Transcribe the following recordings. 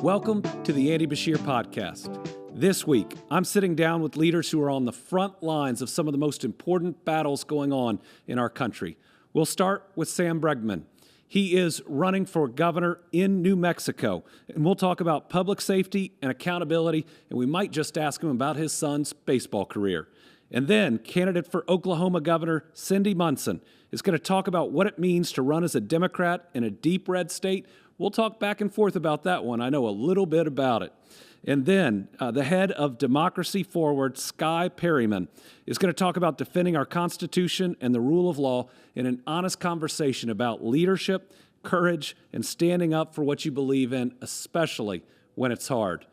Welcome to the Andy Beshear Podcast. This week, I'm sitting down with leaders who are on the front lines of some of the most important battles going on in our country. We'll start with Sam Bregman. He is running for governor in New Mexico, and we'll talk about public safety and accountability, and we might just ask him about his son's baseball career. And then, candidate for Oklahoma Governor Cindy Munson is going to talk about what it means to run as a Democrat in a deep red state. We'll talk back and forth about that one. I know a little bit about it. And then the head of Democracy Forward, Skye Perryman, is going to talk about defending our Constitution and the rule of law in an honest conversation about leadership, courage, and standing up for what you believe in, especially when it's hard.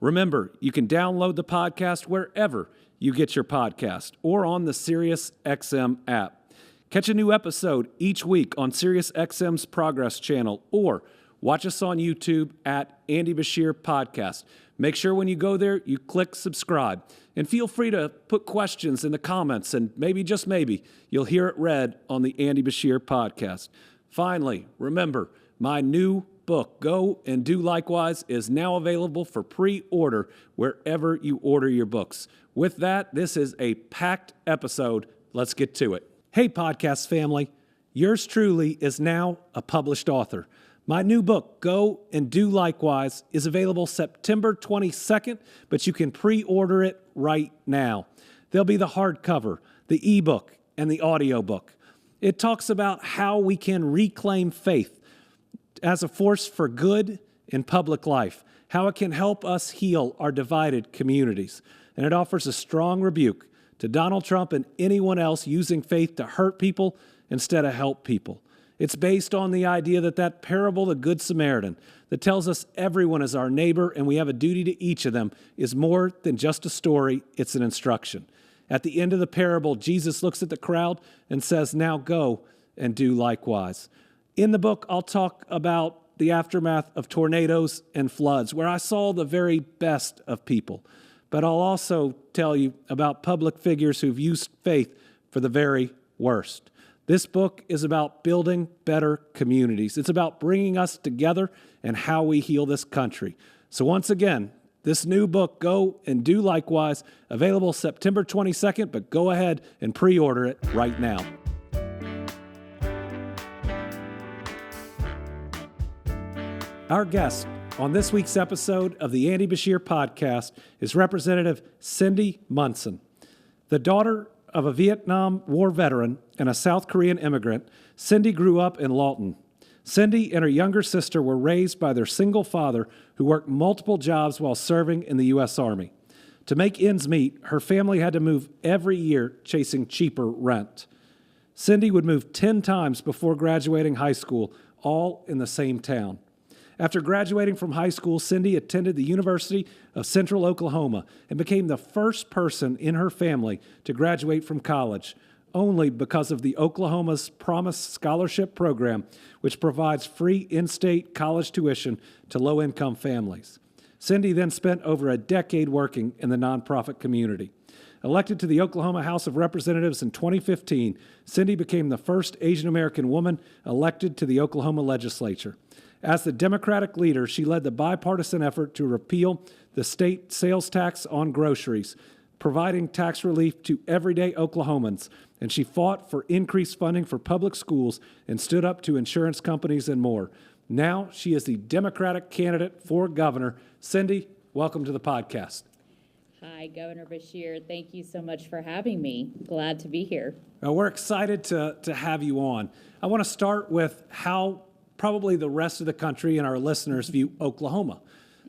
Remember, you can download the podcast wherever you get your podcast or on the SiriusXM app. Catch a new episode each week on SiriusXM's Progress channel or watch us on YouTube at Andy Beshear Podcast. Make sure when you go there, you click subscribe. And feel free to put questions in the comments, and maybe, just maybe, you'll hear it read on the Andy Beshear Podcast. Finally, remember, my new book, Go and Do Likewise, is now available for pre-order wherever you order your books. With that, this is a packed episode. Let's get to it. Hey, podcast family. Yours truly is now a published author. My new book, Go and Do Likewise, is available September 22nd, but you can pre-order it right now. There'll be the hardcover, the ebook, and the audiobook. It talks about how we can reclaim faith as a force for good in public life, how it can help us heal our divided communities. And it offers a strong rebuke to Donald Trump and anyone else using faith to hurt people instead of help people. It's based on the idea that parable, the Good Samaritan, that tells us everyone is our neighbor and we have a duty to each of them, is more than just a story, it's an instruction. At the end of the parable, Jesus looks at the crowd and says, "Now go and do likewise." In the book, I'll talk about the aftermath of tornadoes and floods, where I saw the very best of people. But I'll also tell you about public figures who've used faith for the very worst. This book is about building better communities. It's about bringing us together and how we heal this country. So once again, this new book, Go and Do Likewise, available September 22nd, but go ahead and pre-order it right now. Our guest on this week's episode of the Andy Beshear Podcast is Representative Cindy Munson. The daughter of a Vietnam War veteran and a South Korean immigrant, Cindy grew up in Lawton. Cindy and her younger sister were raised by their single father, who worked multiple jobs while serving in the U.S. Army. To make ends meet, her family had to move every year, chasing cheaper rent. Cindy would move 10 times before graduating high school, all in the same town. After graduating from high school, Cindy attended the University of Central Oklahoma and became the first person in her family to graduate from college, only because of the Oklahoma's Promise Scholarship Program, which provides free in-state college tuition to low-income families. Cindy then spent over a decade working in the nonprofit community. Elected to the Oklahoma House of Representatives in 2015, Cindy became the first Asian American woman elected to the Oklahoma legislature. As the Democratic leader, she led the bipartisan effort to repeal the state sales tax on groceries, providing tax relief to everyday Oklahomans, and she fought for increased funding for public schools and stood up to insurance companies and more. Now she is the Democratic candidate for governor. Cindy, welcome to the podcast. Hi, Governor Beshear. Thank you so much for having me. Glad to be here. Well, we're excited to have you on. I want to start with how probably the rest of the country and our listeners view Oklahoma.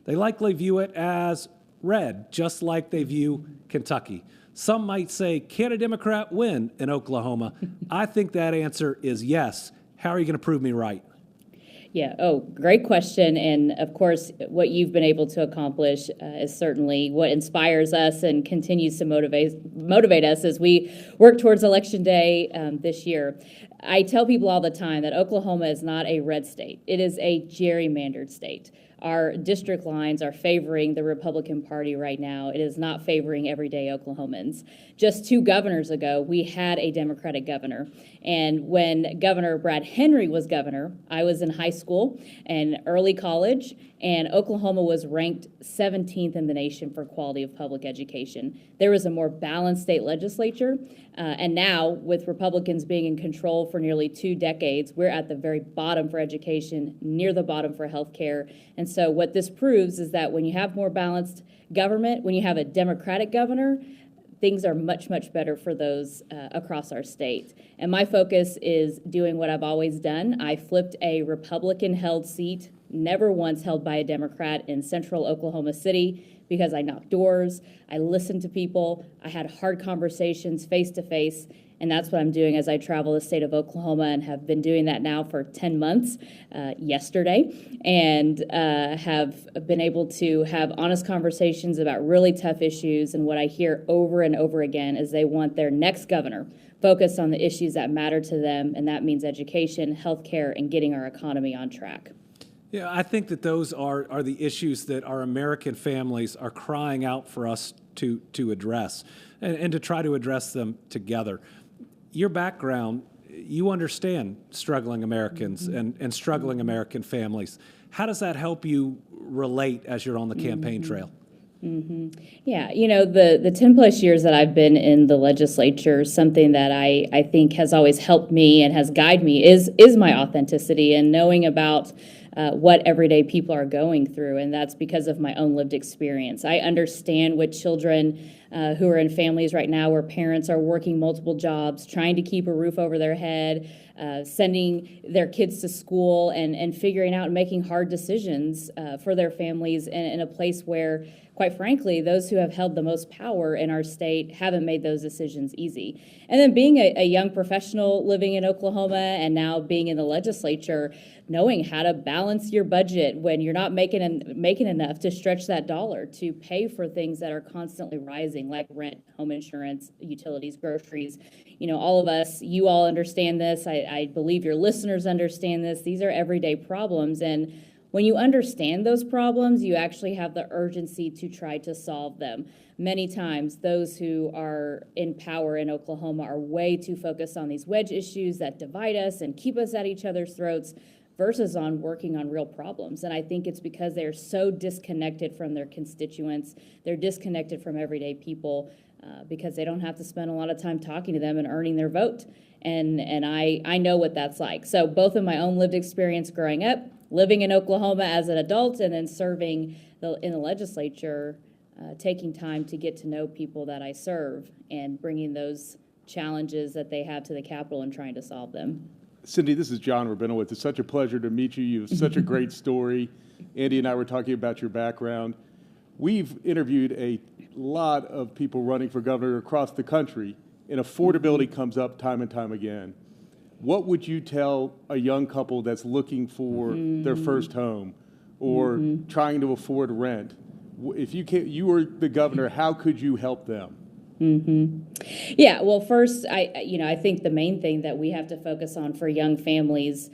They likely view it as red, just like they view Kentucky. Some might say, can a Democrat win in Oklahoma? I think that answer is yes. How are you going to prove me right? Yeah, great question. And of course, what you've been able to accomplish is certainly what inspires us and continues to motivate us as we work towards Election Day this year. I tell people all the time that Oklahoma is not a red state. It is a gerrymandered state. our district lines are favoring the Republican Party right now. It is not favoring everyday Oklahomans. Just 2 governors ago, we had a Democratic governor. And when Governor Brad Henry was governor, I was in high school and early college, and Oklahoma was ranked 17th in the nation for quality of public education. There was a more balanced state legislature, and now, with Republicans being in control for nearly 2 decades, we're at the very bottom for education, near the bottom for health care. And so what this proves is that when you have more balanced government, when you have a Democratic governor, things are much, much better for those across our state. And my focus is doing what I've always done. I flipped a Republican-held seat, never once held by a Democrat, in central Oklahoma City, because I knocked doors, I listened to people, I had hard conversations face-to-face, and that's what I'm doing as I travel the state of Oklahoma, and have been doing that now for 10 months, yesterday, and have been able to have honest conversations about really tough issues. And what I hear over and over again is they want their next governor focused on the issues that matter to them, and that means education, healthcare, and getting our economy on track. Yeah, I think that those are the issues that our American families are crying out for us to address, and to try to address them together. Your background, you understand struggling Americans and struggling American families. How does that help you relate as you're on the campaign trail? Yeah, the 10 plus years that I've been in the legislature, something that I think has always helped me and has guided me is my authenticity and knowing about what everyday people are going through, and that's because of my own lived experience. I understand what children who are in families right now where parents are working multiple jobs, trying to keep a roof over their head, sending their kids to school, and figuring out and making hard decisions for their families in a place where, quite frankly, those who have held the most power in our state haven't made those decisions easy. And then being a young professional living in Oklahoma and now being in the legislature, knowing how to balance your budget when you're not making enough to stretch that dollar to pay for things that are constantly rising, like rent, home insurance, utilities, groceries. All of us, you all understand this. I believe your listeners understand this. These are everyday problems. And when you understand those problems, you actually have the urgency to try to solve them. Many times, those who are in power in Oklahoma are way too focused on these wedge issues that divide us and keep us at each other's throats versus on working on real problems. And I think it's because they're so disconnected from their constituents. They're disconnected from everyday people because they don't have to spend a lot of time talking to them and earning their vote. And I know what that's like. So both in my own lived experience growing up, living in Oklahoma as an adult, and then serving in the legislature, taking time to get to know people that I serve and bringing those challenges that they have to the Capitol and trying to solve them. Cindy, this is John Rabinowitz. It's such a pleasure to meet you. You have such a great story. Andy and I were talking about your background. We've interviewed a lot of people running for governor across the country, and affordability comes up time and time again. What would you tell a young couple that's looking for their first home or trying to afford rent? If you were the governor, how could you help them? Yeah, well, first, I think the main thing that we have to focus on for young families,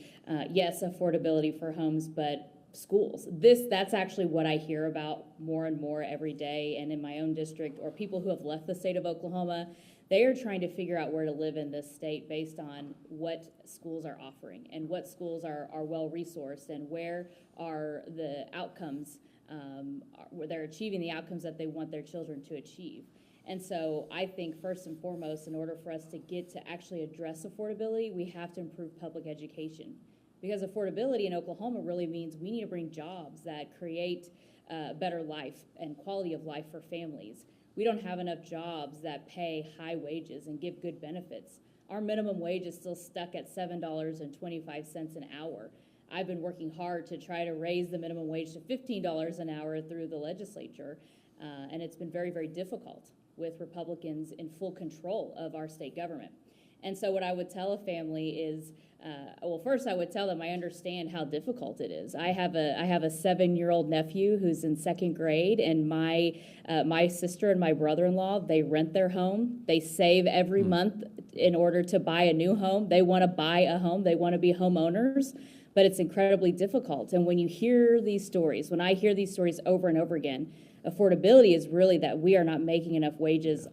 yes, affordability for homes, but schools. That's actually what I hear about more and more every day. And in my own district, or people who have left the state of Oklahoma, they are trying to figure out where to live in this state based on what schools are offering and what schools are well-resourced and where are the outcomes, where they're achieving the outcomes that they want their children to achieve. And so I think first and foremost, in order for us to get to actually address affordability, we have to improve public education. Because affordability in Oklahoma really means we need to bring jobs that create a better life and quality of life for families. We don't have enough jobs that pay high wages and give good benefits. Our minimum wage is still stuck at $7.25 an hour. I've been working hard to try to raise the minimum wage to $15 an hour through the legislature, and it's been very, very difficult with Republicans in full control of our state government. And so what I would tell a family is, first I would tell them I understand how difficult it is. I have a 7-year-old nephew who's in 2nd grade, and my sister and my brother-in-law, they rent their home. They save every month in order to buy a new home. They want to buy a home. They want to be homeowners. but it's incredibly difficult. And when you hear these stories, when I hear these stories over and over again, affordability is really that we are not making enough wages.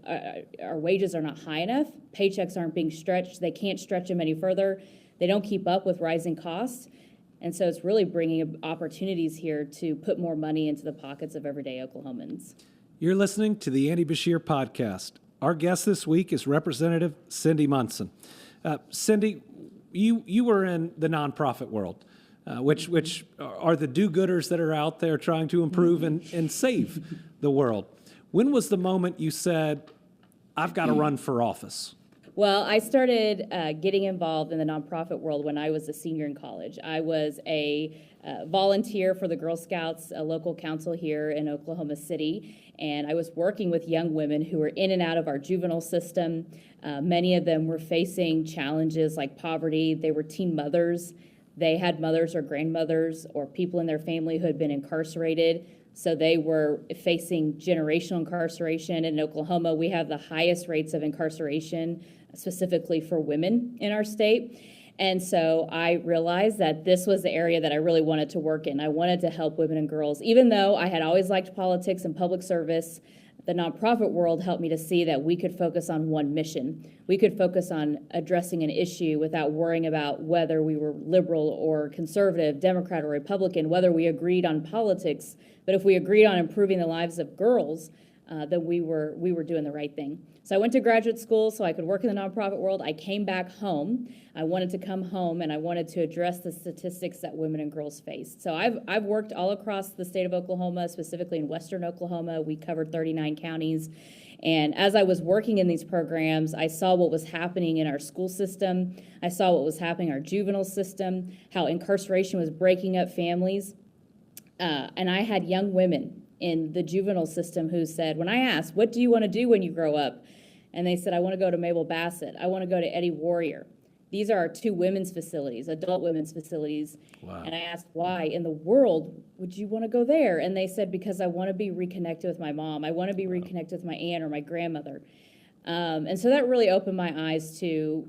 Our wages are not high enough. Paychecks aren't being stretched. They can't stretch them any further. They don't keep up with rising costs. And so it's really bringing opportunities here to put more money into the pockets of everyday Oklahomans. You're listening to the Andy Beshear Podcast. Our guest this week is Representative Cindy Munson. Cindy, you were in the nonprofit world, which are the do-gooders that are out there trying to improve and save the world. When was the moment you said, I've got to run for office? Well, I started getting involved in the nonprofit world when I was a senior in college. I was a volunteer for the Girl Scouts, a local council here in Oklahoma City, and I was working with young women who were in and out of our juvenile system. Many of them were facing challenges like poverty. They were teen mothers. They had mothers or grandmothers or people in their family who had been incarcerated. So they were facing generational incarceration. In Oklahoma, we have the highest rates of incarceration, specifically for women in our state. And so I realized that this was the area that I really wanted to work in. I wanted to help women and girls. Even though I had always liked politics and public service, the nonprofit world helped me to see that we could focus on one mission. We could focus on addressing an issue without worrying about whether we were liberal or conservative, Democrat or Republican, whether we agreed on politics. But if we agreed on improving the lives of girls, then we were doing the right thing. So I went to graduate school so I could work in the nonprofit world. I came back home. I wanted to come home and I wanted to address the statistics that women and girls face. So I've worked all across the state of Oklahoma, specifically in western Oklahoma. We covered 39 counties. And as I was working in these programs, I saw what was happening in our school system. I saw what was happening in our juvenile system, how incarceration was breaking up families. And I had young women in the juvenile system who said, when I asked, what do you want to do when you grow up? And they said, I want to go to Mabel Bassett. I want to go to Eddie Warrior. These are our two women's facilities, adult women's facilities. Wow. And I asked, why in the world would you want to go there? And they said, because I want to be reconnected with my mom. I want to be reconnected with my aunt or my grandmother. And so that really opened my eyes to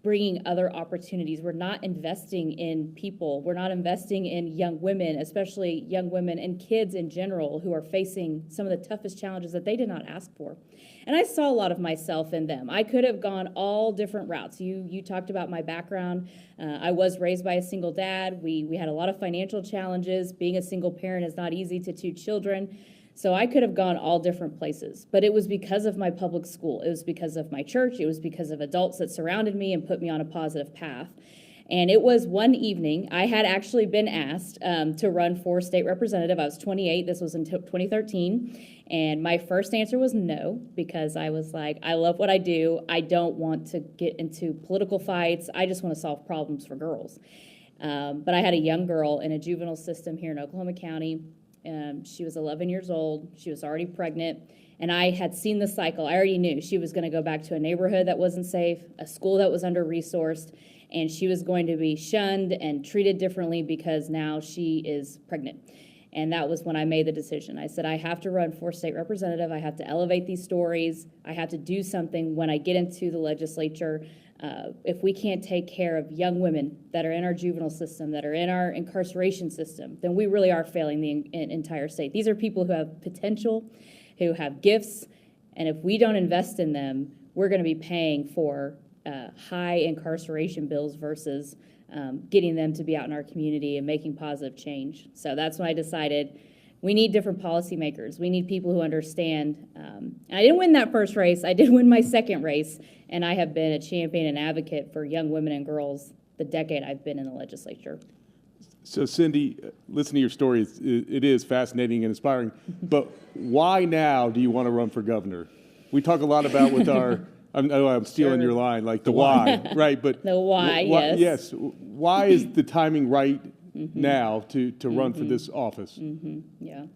bringing other opportunities. We're not investing in people. We're not investing in young women, especially young women and kids in general who are facing some of the toughest challenges that they did not ask for. And I saw a lot of myself in them. I could have gone all different routes. You talked about my background. I was raised by a single dad. We had a lot of financial challenges. Being a single parent is not easy to two children. So I could have gone all different places, but it was because of my public school. It was because of my church. It was because of adults that surrounded me and put me on a positive path. And it was one evening, I had actually been asked to run for state representative. I was 28. This was in 2013. And my first answer was no, because I was like, I love what I do. I don't want to get into political fights. I just want to solve problems for girls. But I had a young girl in a juvenile system here in Oklahoma County. She was 11 years old. She was already pregnant. And I had seen the cycle. I already knew she was going to go back to a neighborhood that wasn't safe, a school that was under-resourced, and she was going to be shunned and treated differently because now she is pregnant. And that was when I made the decision. I said, I have to run for state representative. I have to elevate these stories. I have to do something when I get into the legislature. If we can't take care of young women that are in our juvenile system, that are in our incarceration system, then we really are failing the entire state. These are people who have potential, who have gifts, and if we don't invest in them, we're going to be paying for high incarceration bills versus getting them to be out in our community and making positive change. So that's when I decided we need different policymakers. We need people who understand. And I didn't win that first race. I did win my second race, and I have been a champion and advocate for young women and girls the decade I've been in the legislature. So, Cindy, listening to your story, it is fascinating and inspiring. But why now do you want to run for governor? We talk a lot about with our, I'm stealing your line, like the why, right? But the why, yes. Yes. Why is the timing right now to run for this office? Yeah.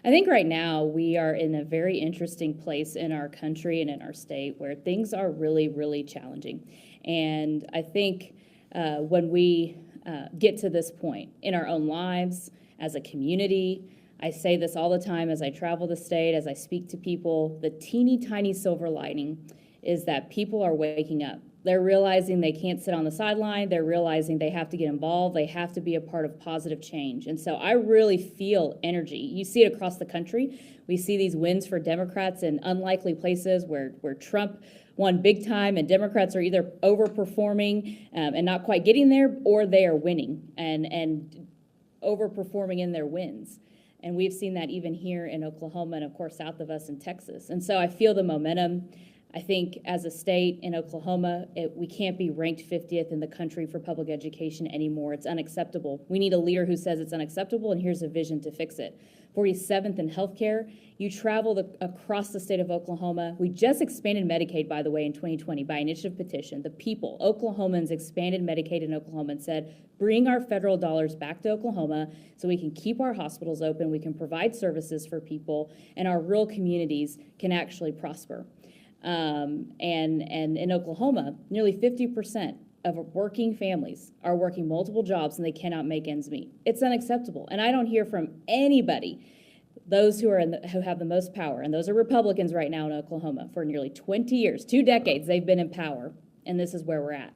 I think right now we are in a very interesting place in our country and in our state where things are really, really challenging. And I think when we get to this point in our own lives, as a community, I say this all the time as I travel the state, as I speak to people, the teeny tiny silver lining is that people are waking up. They're realizing they can't sit on the sideline. They're realizing they have to get involved. They have to be a part of positive change. And so I really feel energy. You see it across the country. We see these wins for Democrats in unlikely places where Trump won big time and Democrats are either overperforming and not quite getting there, or they are winning and overperforming in their wins. And we've seen that even here in Oklahoma and, of course, south of us in Texas. And so I feel the momentum. I think as a state in Oklahoma, we can't be ranked 50th in the country for public education anymore. It's unacceptable. We need a leader who says it's unacceptable, and here's a vision to fix it. 47th in healthcare. You travel across the state of Oklahoma. We just expanded Medicaid, by the way, in 2020 by initiative petition. The people, Oklahomans, expanded Medicaid in Oklahoma and said, bring our federal dollars back to Oklahoma so we can keep our hospitals open, we can provide services for people, and our rural communities can actually prosper. And in Oklahoma, nearly 50% of working families are working multiple jobs and they cannot make ends meet. It's unacceptable. And I don't hear from anybody, those who have the most power, and those are Republicans right now in Oklahoma. For nearly 20 years, 2 decades, they've been in power, and this is where we're at.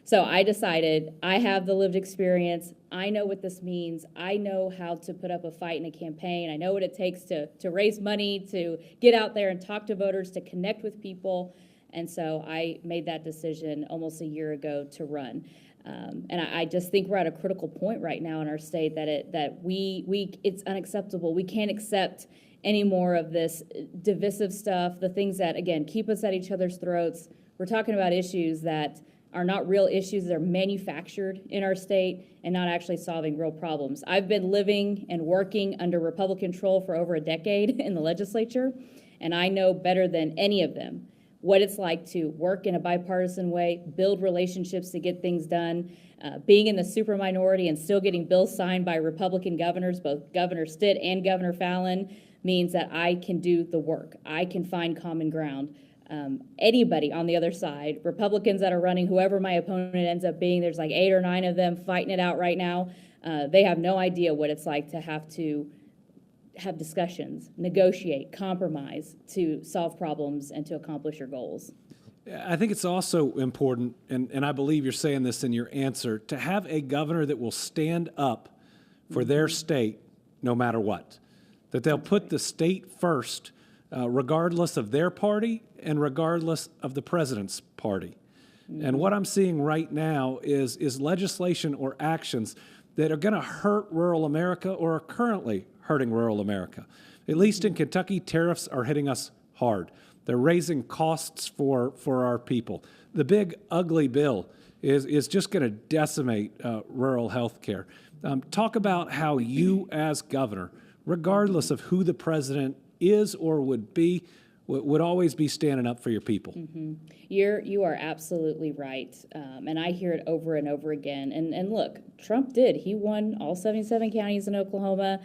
So I decided I have the lived experience. I know what this means. I know how to put up a fight in a campaign. I know what it takes to raise money, to get out there and talk to voters, to connect with people. And so I made that decision almost a year ago to run. And I just think we're at a critical point right now in our state that it's unacceptable. We can't accept any more of this divisive stuff, the things that, again, keep us at each other's throats. We're talking about issues that are not real issues. They're manufactured in our state and not actually solving real problems. I've been living and working under Republican control for over a decade in the legislature, and I know better than any of them what it's like to work in a bipartisan way, build relationships to get things done. Being in the super minority and still getting bills signed by Republican governors, both Governor Stitt and Governor Fallin, means that I can do the work. I can find common ground. Anybody on the other side, Republicans that are running, whoever my opponent ends up being, there's like 8 or 9 of them fighting it out right now. They have no idea what it's like to have discussions, negotiate, compromise to solve problems and to accomplish your goals. I think it's also important, and I believe you're saying this in your answer, to have a governor that will stand up for their state no matter what, that they'll put the state first, regardless of their party and regardless of the president's party. Mm-hmm. And what I'm seeing right now is legislation or actions that are going to hurt rural America or are currently hurting rural America. At least in Kentucky, tariffs are hitting us hard. They're raising costs for our people. The big, ugly bill is just going to decimate rural health care. Talk about how you as governor, regardless of who the president is or would be, would always be standing up for your people. Mm-hmm. You are absolutely right. And I hear it over and over again. And look, Trump did. He won all 77 counties in Oklahoma.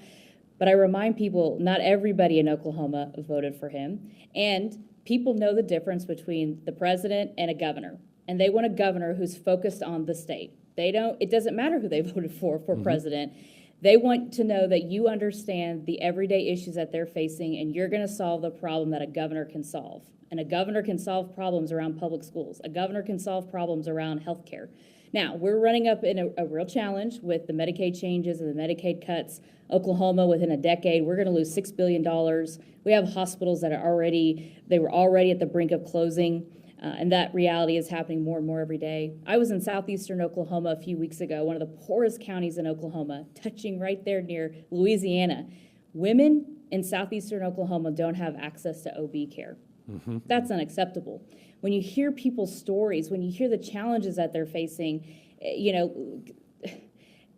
But I remind people, not everybody in Oklahoma voted for him. And people know the difference between the president and a governor. And they want a governor who's focused on the state. It doesn't matter who they voted for mm-hmm. president. They want to know that you understand the everyday issues that they're facing, and you're going to solve the problem that a governor can solve. And a governor can solve problems around public schools. A governor can solve problems around health care. Now, we're running up in a real challenge with the Medicaid changes and the Medicaid cuts. Oklahoma, within a decade, we're going to lose $6 billion. We have hospitals that were already at the brink of closing. And that reality is happening more and more every day. I was in southeastern Oklahoma a few weeks ago, one of the poorest counties in Oklahoma, touching right there near Louisiana. Women in southeastern Oklahoma don't have access to OB care. Mm-hmm. That's unacceptable. When you hear people's stories, when you hear the challenges that they're facing,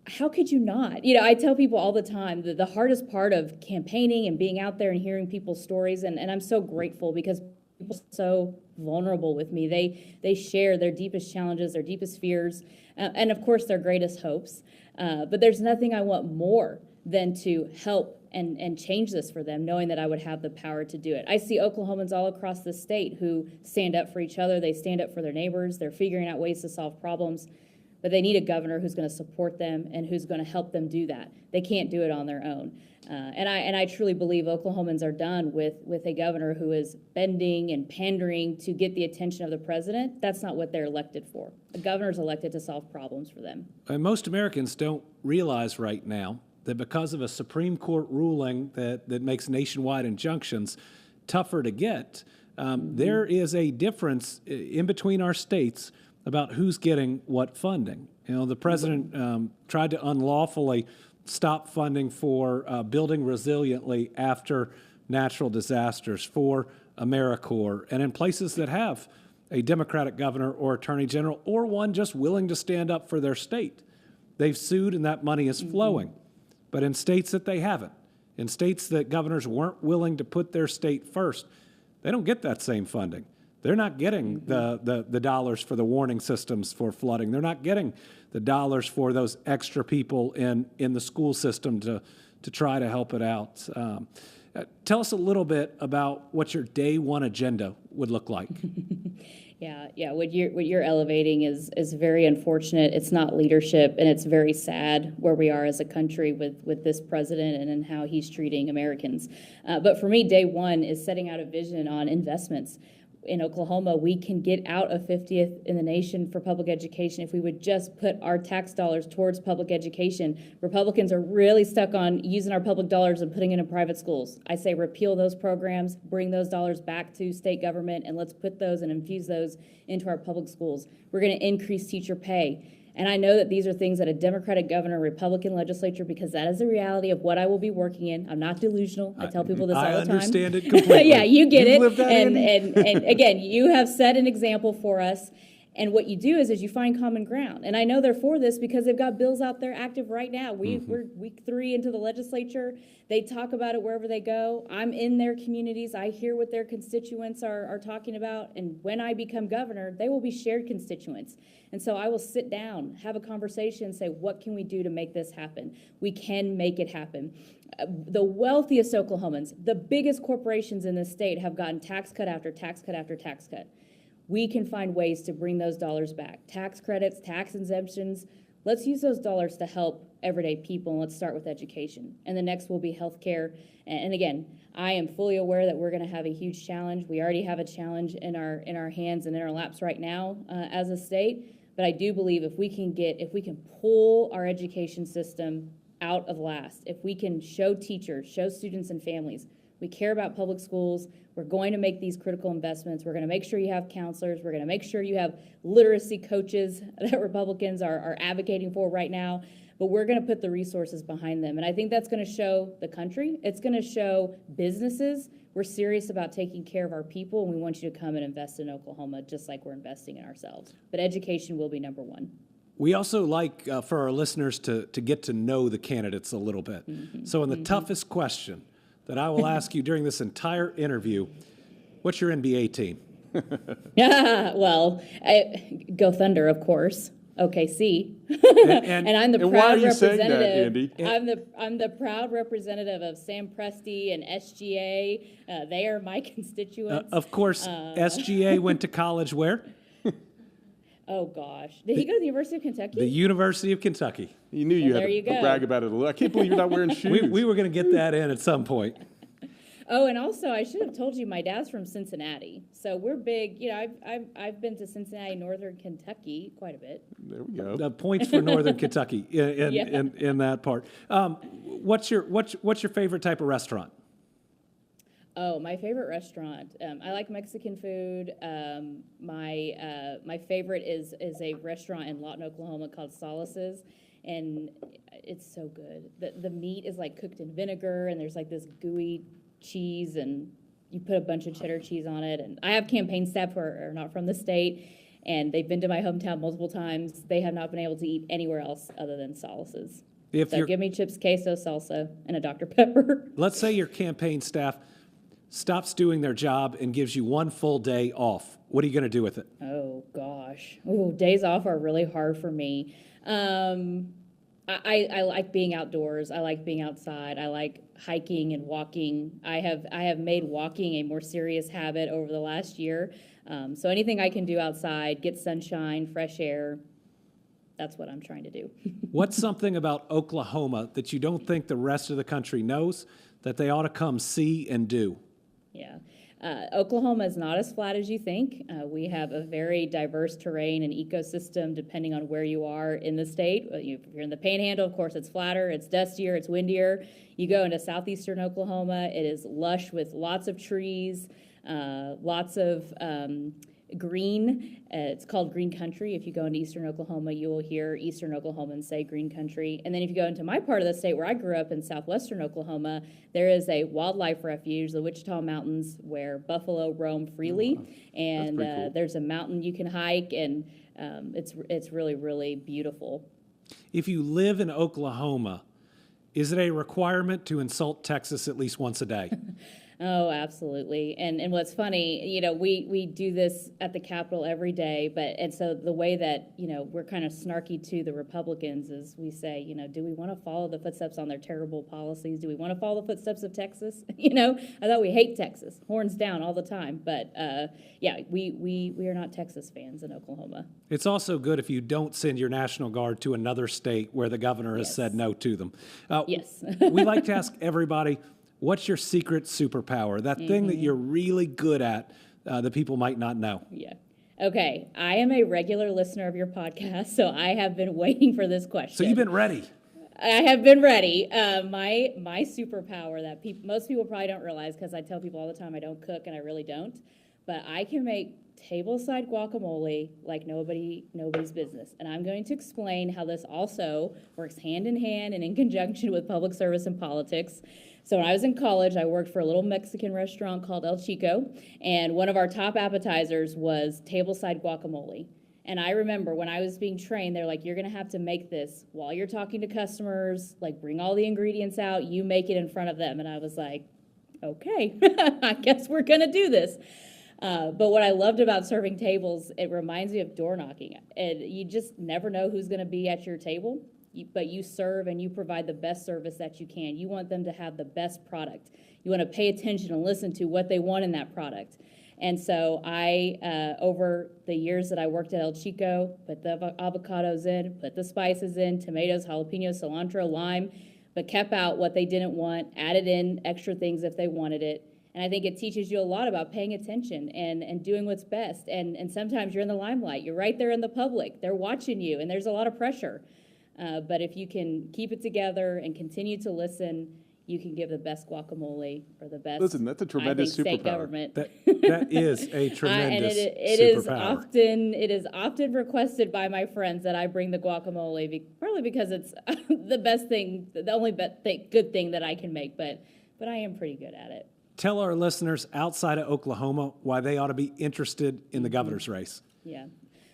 how could you not? I tell people all the time that the hardest part of campaigning and being out there and hearing people's stories, and I'm so grateful because people are so vulnerable with me. They share their deepest challenges, their deepest fears, and of course their greatest hopes. But there's nothing I want more than to help and change this for them, knowing that I would have the power to do it. I see Oklahomans all across the state who stand up for each other. They stand up for their neighbors. They're figuring out ways to solve problems. but they need a governor who's going to support them and who's going to help them do that. They can't do it on their own. And I truly believe Oklahomans are done with a governor who is bending and pandering to get the attention of the president. That's not what they're elected for. A governor's elected to solve problems for them. And most Americans don't realize right now that because of a Supreme Court ruling that makes nationwide injunctions tougher to get, there is a difference in between our states about who's getting what funding. You know, the president tried to unlawfully stop funding for building resiliently after natural disasters, for AmeriCorps, and in places that have a Democratic governor or attorney general, or one just willing to stand up for their state. They've sued and that money is flowing. But in states that they haven't, in states that governors weren't willing to put their state first, they don't get that same funding. They're not getting the dollars for the warning systems for flooding. They're not getting the dollars for those extra people in the school system to try to help it out. Tell us a little bit about what your day one agenda would look like. Yeah. What you're elevating is very unfortunate. It's not leadership, and it's very sad where we are as a country with this president and in how he's treating Americans. But for me, day one is setting out a vision on investments. In Oklahoma, we can get out of 50th in the nation for public education if we would just put our tax dollars towards public education. Republicans are really stuck on using our public dollars and putting it in private schools. I say repeal those programs, bring those dollars back to state government, and let's put those and infuse those into our public schools. We're going to increase teacher pay. And I know that these are things that a Democratic governor, Republican legislature, because that is the reality of what I will be working in. I'm not delusional. I tell people this all the time. I understand it completely. Yeah, you get You've it. lived that, And again, you have set an example for us. And what you do is you find common ground. And I know they're for this because they've got bills out there active right now. We're week 3 into the legislature. They talk about it wherever they go. I'm in their communities. I hear what their constituents are talking about. And when I become governor, they will be shared constituents. And so I will sit down, have a conversation, and say, what can we do to make this happen? We can make it happen. The wealthiest Oklahomans, the biggest corporations in this state have gotten tax cut after tax cut after tax cut. We can find ways to bring those dollars back. Tax credits, tax exemptions. Let's use those dollars to help everyday people, and let's start with education. And the next will be healthcare. And again, I am fully aware that we're going to have a huge challenge. We already have a challenge in our hands and in our laps right now as a state. But I do believe if we can pull our education system out of last, if we can show teachers, show students and families, we care about public schools. We're going to make these critical investments. We're going to make sure you have counselors. We're going to make sure you have literacy coaches that Republicans are advocating for right now. But we're going to put the resources behind them. And I think that's going to show the country. It's going to show businesses. We're serious about taking care of our people, and we want you to come and invest in Oklahoma just like we're investing in ourselves. But education will be number one. We also like for our listeners to get to know the candidates a little bit. So in the toughest question that I will ask you during this entire interview, what's your NBA team? Well, go Thunder, of course. OKC. And I'm the and why proud are you saying representative. that, Andy? I'm the proud representative of Sam Presti and SGA. They are my constituents. Of course, SGA went to college where? Oh gosh, did he go to the University of Kentucky? The University of Kentucky. You knew you had there to you go. brag about it a little. I can't believe you're not wearing shoes. We were going to get that in at some point. Oh, and also I should have told you my dad's from Cincinnati, so we're big. You know, I've been to Cincinnati, Northern Kentucky, quite a bit. There we go. Points for Northern Kentucky in that part. What's your favorite type of restaurant? Oh, my favorite restaurant. I like Mexican food. My favorite is a restaurant in Lawton, Oklahoma called Solace's, and it's so good. The meat is like cooked in vinegar, and there's like this gooey cheese, and you put a bunch of cheddar cheese on it. And I have campaign staff who are not from the state, and they've been to my hometown multiple times. They have not been able to eat anywhere else other than Solace's. So give me chips, queso, salsa, and a Dr. Pepper. Let's say your campaign staff stops doing their job and gives you one full day off. What are you going to do with it? Oh, gosh. Ooh, days off are really hard for me. I like being outdoors. I like being outside. I like hiking and walking. I have made walking a more serious habit over the last year. So anything I can do outside, get sunshine, fresh air, that's what I'm trying to do. What's something about Oklahoma that you don't think the rest of the country knows that they ought to come see and do? Yeah. Oklahoma is not as flat as you think. We have a very diverse terrain and ecosystem depending on where you are in the state. If you're in the Panhandle, of course, it's flatter, it's dustier, it's windier. You go into southeastern Oklahoma, it is lush with lots of trees, lots of green. It's called green country. If you go into eastern Oklahoma, you will hear eastern Oklahomans say green country. And then if you go into my part of the state where I grew up in southwestern Oklahoma, there is a wildlife refuge, the Wichita Mountains, where buffalo roam freely. And cool. there's a mountain you can hike, and it's really, really beautiful. If you live in Oklahoma, is it a requirement to insult Texas at least once a day? Oh, absolutely. And what's funny, we do this at the Capitol every day, and so the way that, we're kind of snarky to the Republicans is we say, do we want to follow the footsteps on their terrible policies? Do we want to follow the footsteps of Texas? I thought we hate Texas, horns down all the time. But we are not Texas fans in Oklahoma. It's also good if you don't send your National Guard to another state where the governor has said no to them. Yes. We like to ask everybody, what's your secret superpower? That thing that you're really good at that people might not know. Yeah. Okay. I am a regular listener of your podcast, so I have been waiting for this question. So you've been ready. I have been ready. My superpower that most people probably don't realize, because I tell people all the time I don't cook, and I really don't, but I can make tableside guacamole like nobody's business. And I'm going to explain how this also works hand in hand and in conjunction with public service and politics. So when I was in college, I worked for a little Mexican restaurant called El Chico, and one of our top appetizers was tableside guacamole. And I remember when I was being trained, they're like, you're going to have to make this while you're talking to customers, like bring all the ingredients out, you make it in front of them. And I was like, okay, I guess we're going to do this. But what I loved about serving tables, it reminds me of door knocking. And you just never know who's going to be at your table. But you serve and you provide the best service that you can. You want them to have the best product. You want to pay attention and listen to what they want in that product. And so I, over the years that I worked at El Chico, put the avocados in, put the spices in, tomatoes, jalapenos, cilantro, lime, but kept out what they didn't want, added in extra things if they wanted it. And I think it teaches you a lot about paying attention and doing what's best. And sometimes you're in the limelight. You're right there in the public. They're watching you, and there's a lot of pressure. But if you can keep it together and continue to listen, you can give the best guacamole or the best. Listen, that's a tremendous state superpower. Government. That is a tremendous and superpower. it is often requested by my friends that I bring the guacamole, partly because it's the best thing, the only good thing that I can make. But I am pretty good at it. Tell our listeners outside of Oklahoma why they ought to be interested in the governor's race. Yeah.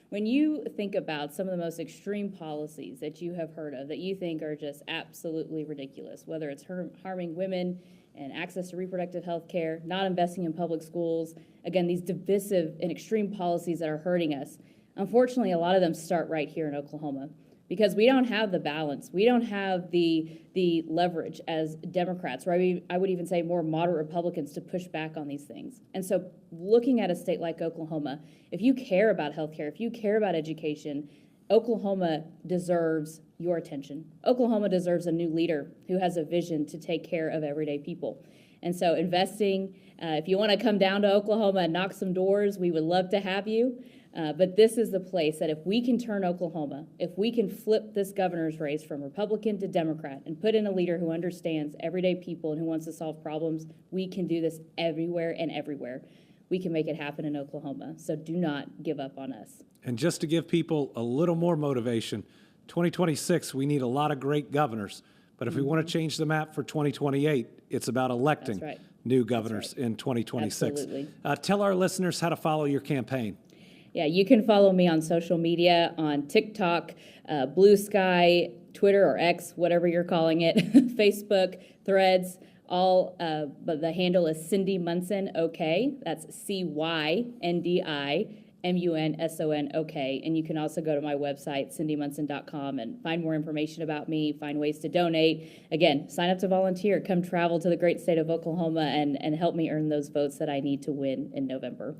When you think about some of the most extreme policies that you have heard of that you think are just absolutely ridiculous, whether it's harming women and access to reproductive health care, not investing in public schools, again, these divisive and extreme policies that are hurting us, unfortunately, a lot of them start right here in Oklahoma because we don't have the balance. We don't have the leverage as Democrats, or I would even say more moderate Republicans, to push back on these things. And so looking at a state like Oklahoma, if you care about healthcare, if you care about education, Oklahoma deserves your attention. Oklahoma deserves a new leader who has a vision to take care of everyday people. And so investing, if you want to come down to Oklahoma and knock some doors, we would love to have you. But this is the place that if we can turn Oklahoma, if we can flip this governor's race from Republican to Democrat and put in a leader who understands everyday people and who wants to solve problems, we can do this everywhere and everywhere. We can make it happen in Oklahoma. So do not give up on us. And just to give people a little more motivation, 2026, we need a lot of great governors. But if we want to change the map for 2028, it's about electing new governors in 2026. Absolutely. Tell our listeners how to follow your campaign. Yeah, you can follow me on social media, on TikTok, Blue Sky, Twitter or X, whatever you're calling it, Facebook, Threads, all, but the handle is Cindy Munson, OK. That's CYNDIMUNSON, OK. And you can also go to my website, cindymunson.com, and find more information about me, find ways to donate. Again, sign up to volunteer, come travel to the great state of Oklahoma, and help me earn those votes that I need to win in November.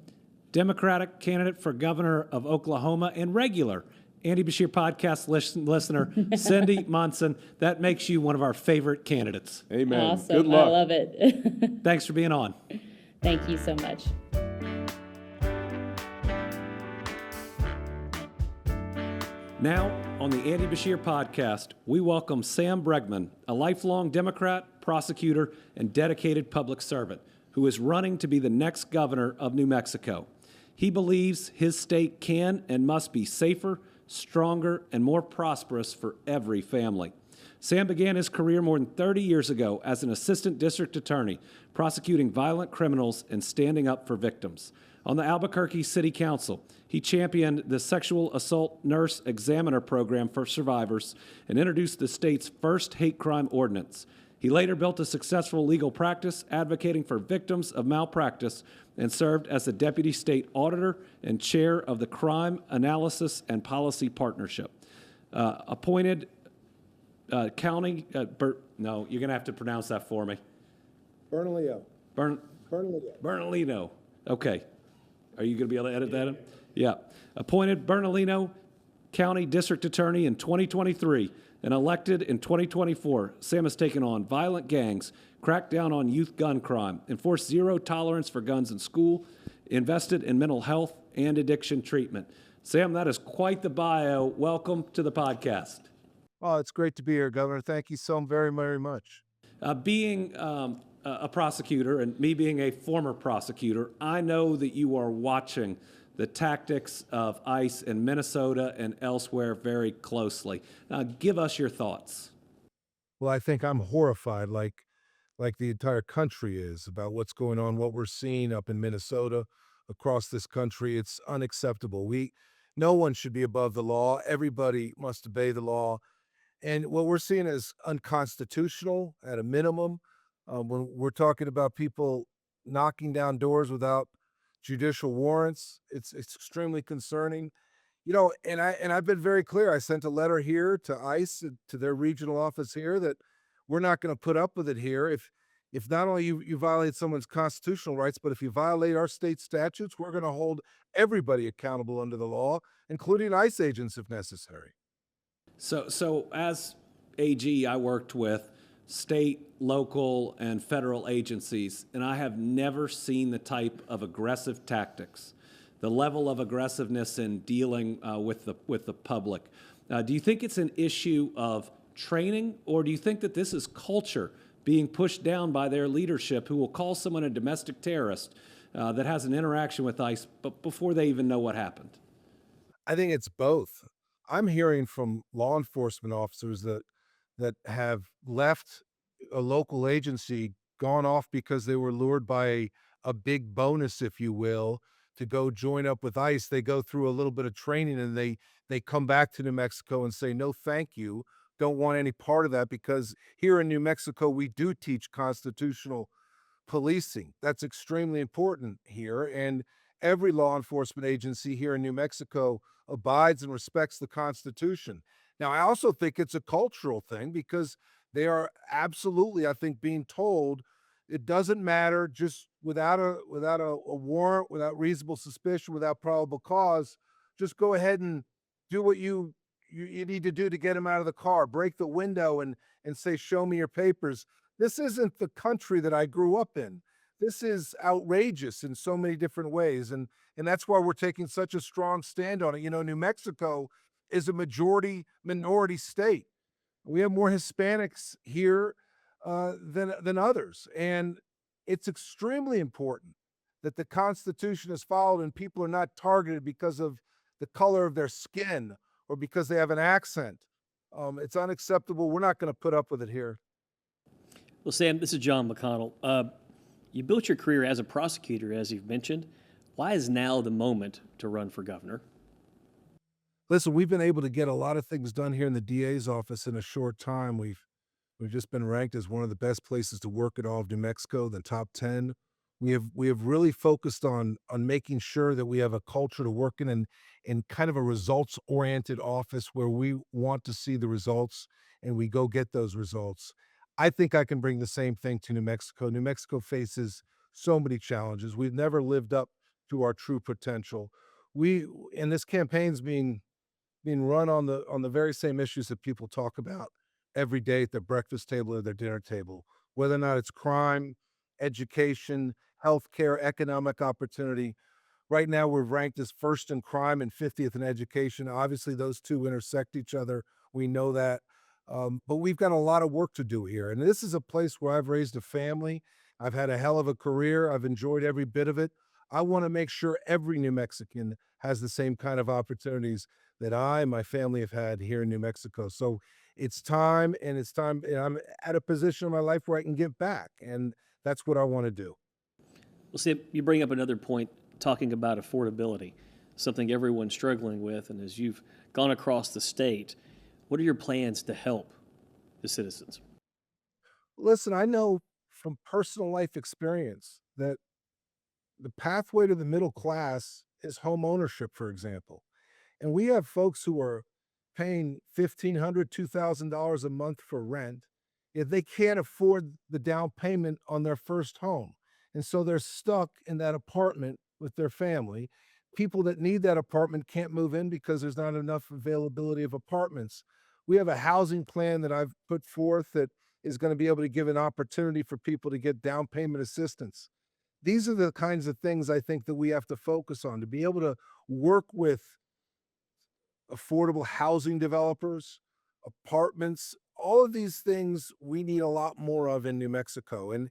Democratic candidate for governor of Oklahoma and regular Andy Beshear Podcast listener, Cindy Munson. That makes you one of our favorite candidates. Amen. Awesome. Good luck. I love it. Thanks for being on. Thank you so much. Now, on the Andy Beshear Podcast, we welcome Sam Bregman, a lifelong Democrat, prosecutor, and dedicated public servant who is running to be the next governor of New Mexico. He believes his state can and must be safer, stronger, and more prosperous for every family. Sam began his career more than 30 years ago as an assistant district attorney, prosecuting violent criminals and standing up for victims. On the Albuquerque City Council, he championed the Sexual Assault Nurse Examiner program for survivors and introduced the state's first hate crime ordinance. He later built a successful legal practice advocating for victims of malpractice and served as the deputy state auditor and chair of the Crime Analysis and Policy Partnership. Appointed county, no, you're going to have to pronounce that for me. Bernalillo. Bernalillo. Okay. Are you going to be able to edit that in? Yeah. Appointed Bernalillo County District Attorney in 2023 and elected in 2024. Sam has taken on violent gangs, cracked down on youth gun crime, enforced zero tolerance for guns in school, invested in mental health and addiction treatment. Sam, that is quite the bio. Welcome to the podcast. Oh, it's great to be here, Governor. Thank you so very, very much. Being a prosecutor and me being a former prosecutor, I know that you are watching the tactics of ICE in Minnesota and elsewhere very closely. Give us your thoughts. Well, I think I'm horrified, like the entire country is, about what's going on, what we're seeing up in Minnesota, across this country. It's unacceptable. No one should be above the law. Everybody must obey the law. And what we're seeing is unconstitutional at a minimum. When we're talking about people knocking down doors without judicial warrants, it's extremely concerning. And I've been very clear. I sent a letter here to ICE, to their regional office here, that we're not going to put up with it here. If not only you violate someone's constitutional rights, but if you violate our state statutes, we're going to hold everybody accountable under the law, including ICE agents if necessary. So as AG, I worked with state, local, and federal agencies, and I have never seen the type of aggressive tactics, the level of aggressiveness in dealing with the public. Do you think it's an issue of training, or do you think that this is culture being pushed down by their leadership, who will call someone a domestic terrorist that has an interaction with ICE but before they even know what happened? I think it's both. I'm hearing from law enforcement officers that have left a local agency, gone off because they were lured by a big bonus, if you will, to go join up with ICE. They go through a little bit of training and they come back to New Mexico and say, no, thank you. Don't want any part of that, because here in New Mexico, we do teach constitutional policing. That's extremely important here. And every law enforcement agency here in New Mexico abides and respects the Constitution. Now, I also think it's a cultural thing, because they are absolutely, I think, being told it doesn't matter, just without a warrant, without reasonable suspicion, without probable cause, just go ahead and do what you need to do to get him out of the car, break the window and say, show me your papers. This isn't the country that I grew up in. This is outrageous in so many different ways. And that's why we're taking such a strong stand on it. New Mexico is a minority state. We have more Hispanics here than others. And it's extremely important that the Constitution is followed and people are not targeted because of the color of their skin or because they have an accent. It's unacceptable. We're not going to put up with it here. Well, Sam, this is John McConnell. You built your career as a prosecutor, as you've mentioned. Why is now the moment to run for governor? Listen, we've been able to get a lot of things done here in the DA's office in a short time. We've just been ranked as one of the best places to work in all of New Mexico, the top 10. We have really focused on making sure that we have a culture to work in kind of a results-oriented office where we want to see the results and we go get those results. I think I can bring the same thing to New Mexico. New Mexico faces so many challenges. We've never lived up to our true potential. And this campaign's being being run on the very same issues that people talk about every day at their breakfast table or their dinner table, whether or not it's crime, education, healthcare, economic opportunity. Right now, we're ranked as first in crime and 50th in education. Obviously, those two intersect each other. We know that. But we've got a lot of work to do here. And this is a place where I've raised a family. I've had a hell of a career. I've enjoyed every bit of it. I want to make sure every New Mexican has the same kind of opportunities that I and my family have had here in New Mexico. So it's time, and and I'm at a position in my life where I can give back. And that's what I want to do. Well, see, you bring up another point talking about affordability, something everyone's struggling with. And as you've gone across the state, what are your plans to help the citizens? Listen, I know from personal life experience that the pathway to the middle class is home ownership, for example. And we have folks who are paying $1,500, $2,000 a month for rent if they can't afford the down payment on their first home. And so they're stuck in that apartment with their family. People that need that apartment can't move in because there's not enough availability of apartments. We have a housing plan that I've put forth that is going to be able to give an opportunity for people to get down payment assistance. These are the kinds of things I think that we have to focus on to be able to work with affordable housing developers, apartments, all of these things we need a lot more of in New Mexico. And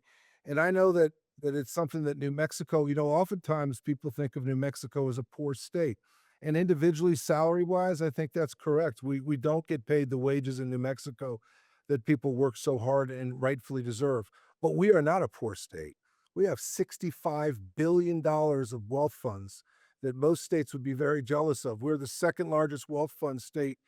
I know that it's something that New Mexico, oftentimes people think of New Mexico as a poor state. And individually, salary-wise, I think that's correct. We don't get paid the wages in New Mexico that people work so hard and rightfully deserve. But we are not a poor state. We have $65 billion of wealth funds that most states would be very jealous of. We're the second largest wealth fund state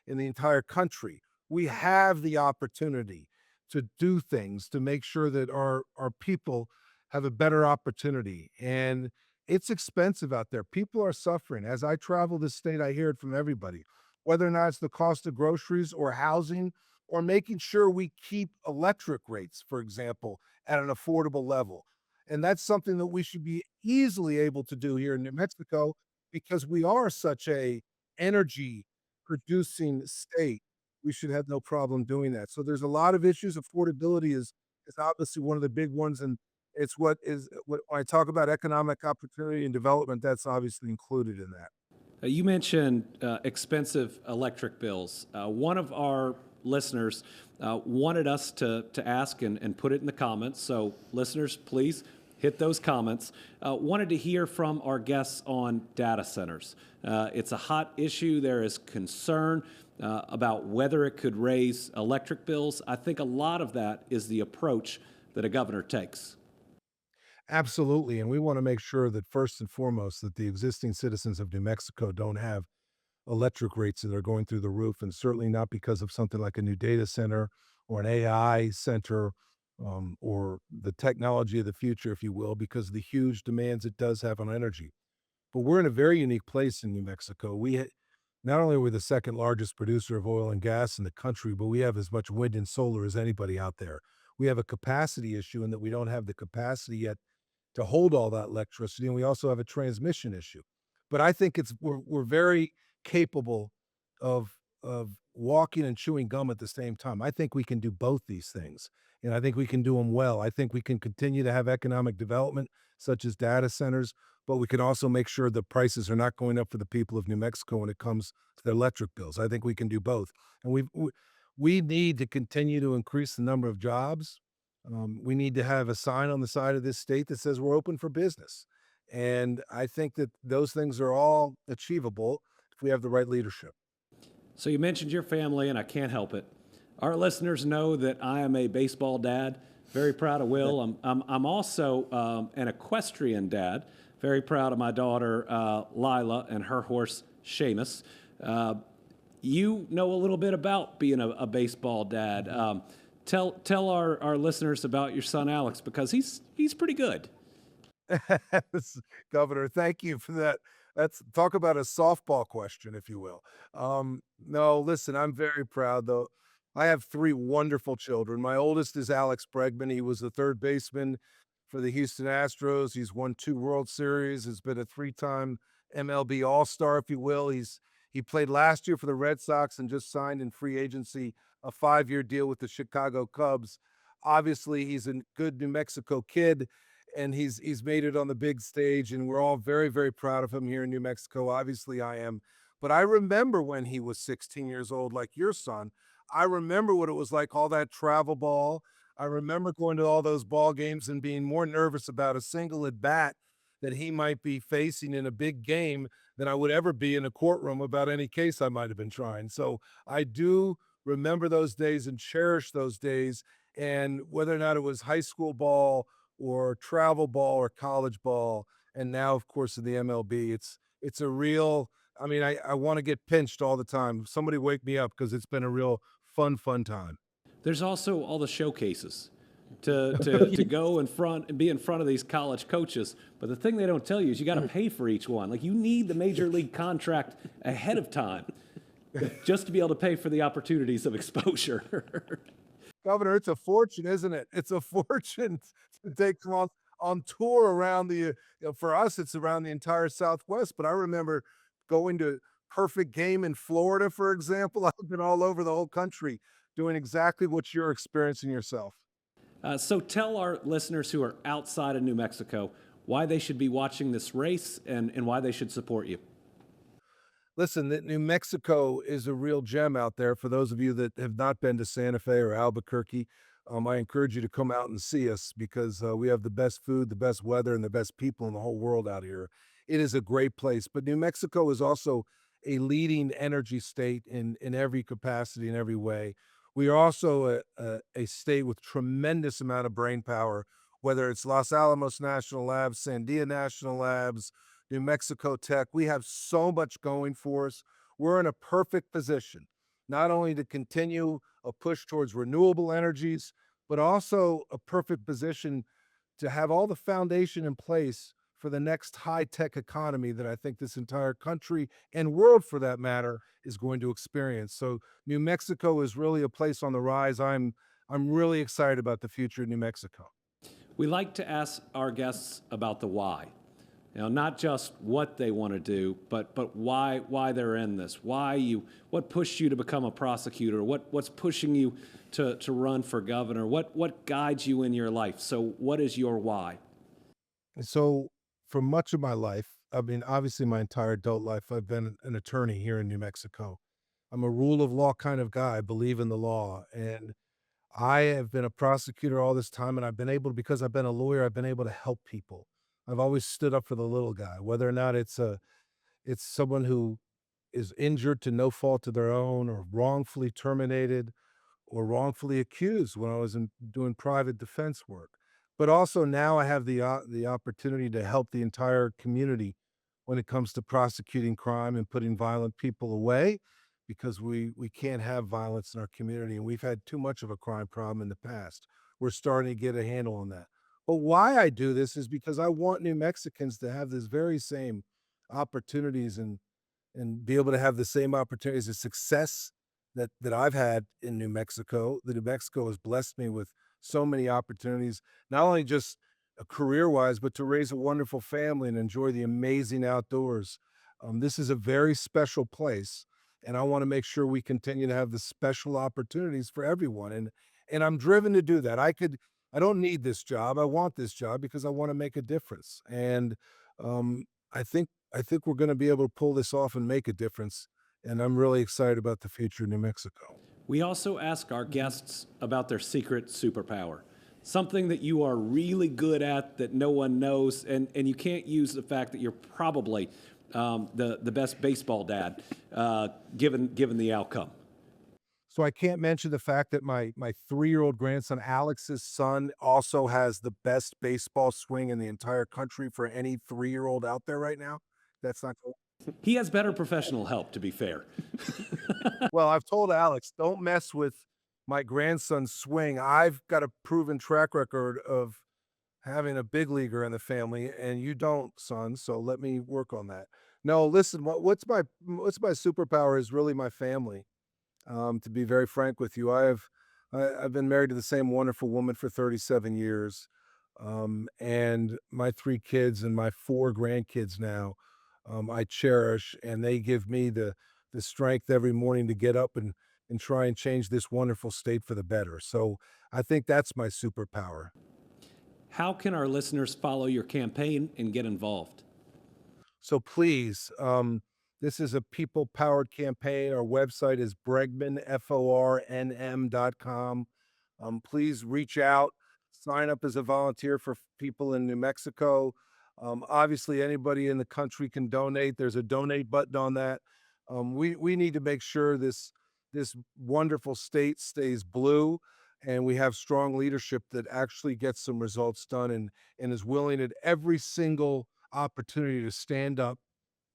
in the entire country. We have the opportunity to do things to make sure that our people have a better opportunity. And it's expensive out there. People are suffering. As I travel this state, I hear it from everybody, whether or not it's the cost of groceries or housing or making sure we keep electric rates, for example, at an affordable level. And that's something that we should be easily able to do here in New Mexico because we are such a energy producing state. We should have no problem doing that. So there's a lot of issues. Affordability is obviously one of the big ones, and it's what when I talk about economic opportunity and development, that's obviously included in that. You mentioned expensive electric bills. One of our listeners wanted us to ask and put it in the comments. So listeners, please hit those comments. Wanted to hear from our guests on data centers. It's a hot issue. There is concern about whether it could raise electric bills. I think a lot of that is the approach that a governor takes. Absolutely. And we want to make sure that first and foremost that the existing citizens of New Mexico don't have electric rates that are going through the roof, and certainly not because of something like a new data center or an AI center, or the technology of the future, if you will, because of the huge demands it does have on energy. But we're in a very unique place in New Mexico. Not only are we the second largest producer of oil and gas in the country, but we have as much wind and solar as anybody out there. We have a capacity issue in that we don't have the capacity yet to hold all that electricity, and we also have a transmission issue. But I think we're very capable of walking and chewing gum at the same time. I think we can do both these things, and I think we can do them well. I think we can continue to have economic development, such as data centers, but we can also make sure the prices are not going up for the people of New Mexico when it comes to their electric bills. I think we can do both, and we need to continue to increase the number of jobs. We need to have a sign on the side of this state that says we're open for business. And I think that those things are all achievable if we have the right leadership. So you mentioned your family, and I can't help it. Our listeners know that I am a baseball dad. Very proud of Will. I'm also an equestrian dad. Very proud of my daughter Lila and her horse Seamus. You know a little bit about being a baseball dad. Tell our listeners about your son Alex, because he's pretty good. Governor, thank you for that. Let's talk about a softball question, if you will. No, listen, I'm very proud, though. I have three wonderful children. My oldest is Alex Bregman. He was the third baseman for the Houston Astros. He's won 2 World Series, has been a 3-time MLB All-Star, if you will. He's He played last year for the Red Sox and just signed in free agency a 5-year deal with the Chicago Cubs. Obviously, he's a good New Mexico kid, and he's made it on the big stage, and we're all very, very proud of him here in New Mexico. Obviously, I am. But I remember when he was 16 years old, like your son. I remember what it was like, all that travel ball. I remember going to all those ball games and being more nervous about a single at bat that he might be facing in a big game than I would ever be in a courtroom about any case I might have been trying. So I do remember those days and cherish those days. And whether or not it was high school ball or travel ball or college ball, and now, of course, in the MLB, it's a real, I mean, I want to get pinched all the time. Somebody wake me up, because it's been a real fun time. There's also all the showcases to go in front and be in front of these college coaches. But the thing they don't tell you is you got to pay for each one. Like, you need the major league contract ahead of time just to be able to pay for the opportunities of exposure. Governor, it's a fortune, isn't it? It's a fortune to take them on tour around for us, it's around the entire Southwest. But I remember going to Perfect Game in Florida, for example. I've been all over the whole country doing exactly what you're experiencing yourself. So tell our listeners who are outside of New Mexico why they should be watching this race and why they should support you. Listen, New Mexico is a real gem out there. For those of you that have not been to Santa Fe or Albuquerque, I encourage you to come out and see us, because we have the best food, the best weather, and the best people in the whole world out here. It is a great place. But New Mexico is also a leading energy state in every capacity, in every way. We are also a state with tremendous amount of brain power, whether it's Los Alamos National Labs, Sandia National Labs, New Mexico Tech. We have so much going for us. We're in a perfect position, not only to continue a push towards renewable energies, but also a perfect position to have all the foundation in place for the next high-tech economy that I think this entire country and world, for that matter, is going to experience. So New Mexico is really a place on the rise. I'm really excited about the future of New Mexico. We like to ask our guests about the why. You know, not just what they want to do, but why they're in this. What pushed you to become a prosecutor? What's pushing you to run for governor? What guides you in your life? So what is your why? So for much of my life, I mean, obviously my entire adult life, I've been an attorney here in New Mexico. I'm a rule of law kind of guy. I believe in the law. And I have been a prosecutor all this time, and I've been able to, because I've been a lawyer, I've been able to help people. I've always stood up for the little guy, whether or not it's someone who is injured to no fault of their own, or wrongfully terminated, or wrongfully accused when I was doing private defense work. But also now I have the opportunity to help the entire community when it comes to prosecuting crime and putting violent people away, because we can't have violence in our community, and we've had too much of a crime problem in the past. We're starting to get a handle on that. But why I do this is because I want New Mexicans to have this very same opportunities and be able to have the same opportunities of success that I've had in New Mexico. That New Mexico has blessed me with so many opportunities, not only just career-wise, but to raise a wonderful family and enjoy the amazing outdoors. This is a very special place, and I want to make sure we continue to have the special opportunities for everyone. And I'm driven to do that. I don't need this job. I want this job because I want to make a difference. And I think we're going to be able to pull this off and make a difference. And I'm really excited about the future of New Mexico. We also ask our guests about their secret superpower, something that you are really good at that no one knows, and you can't use the fact that you're probably the best baseball dad, given the outcome. So I can't mention the fact that my 3-year-old grandson, Alex's son, also has the best baseball swing in the entire country for any 3-year-old out there right now. That's not cool. He has better professional help, to be fair. Well, I've told Alex, don't mess with my grandson's swing. I've got a proven track record of having a big leaguer in the family, and you don't, son. So let me work on that. No, listen, what's my superpower is really my family. To be very frank with you, I've been married to the same wonderful woman for 37 years. And my 3 kids and my 4 grandkids now, I cherish, and they give me the the strength every morning to get up and try and change this wonderful state for the better. So I think that's my superpower. How can our listeners follow your campaign and get involved? So please, this is a people-powered campaign. Our website is Bregman, FORNM.com. Please reach out, sign up as a volunteer for people in New Mexico. Obviously, anybody in the country can donate. There's a donate button on that. We need to make sure this wonderful state stays blue, and we have strong leadership that actually gets some results done and is willing at every single opportunity to stand up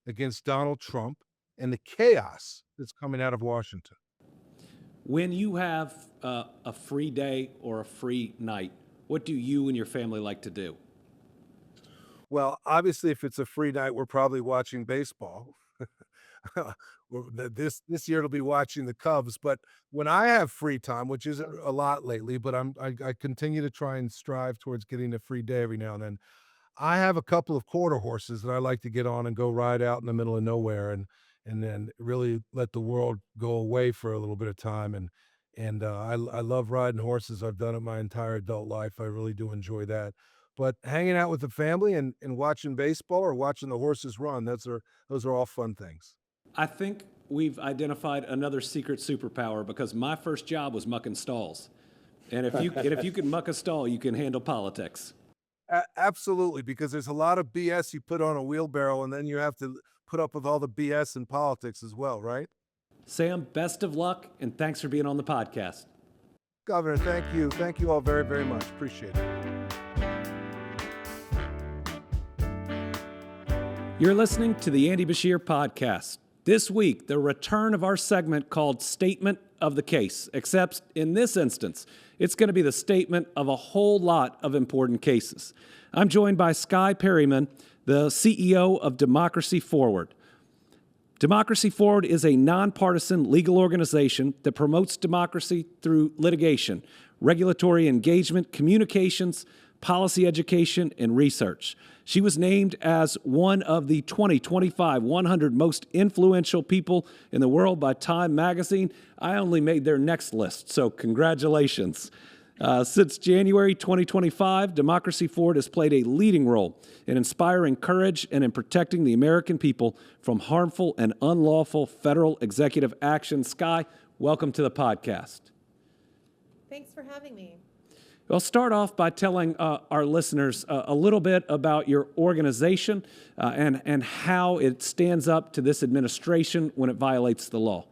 against Donald Trump and the chaos that's coming out of Washington. When you have a free day or a free night, what do you and your family like to do? Well, obviously, if it's a free night, we're probably watching baseball. This year it'll be watching the Cubs. But when I have free time, which isn't a lot lately, but I continue to try and strive towards getting a free day every now and then. I have a couple of quarter horses that I like to get on and go ride out in the middle of nowhere and then really let the world go away for a little bit of time. And I love riding horses. I've done it my entire adult life. I really do enjoy that. But hanging out with the family and watching baseball or watching the horses run, those are all fun things. I think we've identified another secret superpower because my first job was mucking stalls. And if you can muck a stall, you can handle politics. Absolutely, because there's a lot of BS you put on a wheelbarrow, and then you have to put up with all the BS in politics as well, right? Sam, best of luck, and thanks for being on the podcast. Governor, thank you. Thank you all very, very much. Appreciate it. You're listening to the Andy Beshear Podcast. This week, the return of our segment called Statement of the Case, except in this instance, it's going to be the statement of a whole lot of important cases. I'm joined by Sky Perryman, the CEO of Democracy Forward. Democracy Forward is a nonpartisan legal organization that promotes democracy through litigation, regulatory engagement, communications, policy education, and research. She was named as one of the 2025 100 most influential people in the world by Time magazine. I only made their next list, so congratulations. Since January 2025, Democracy Forward has played a leading role in inspiring courage and in protecting the American people from harmful and unlawful federal executive action. Skye, welcome to the podcast. Thanks for having me. I'll start off by telling our listeners a little bit about your organization and how it stands up to this administration when it violates the law.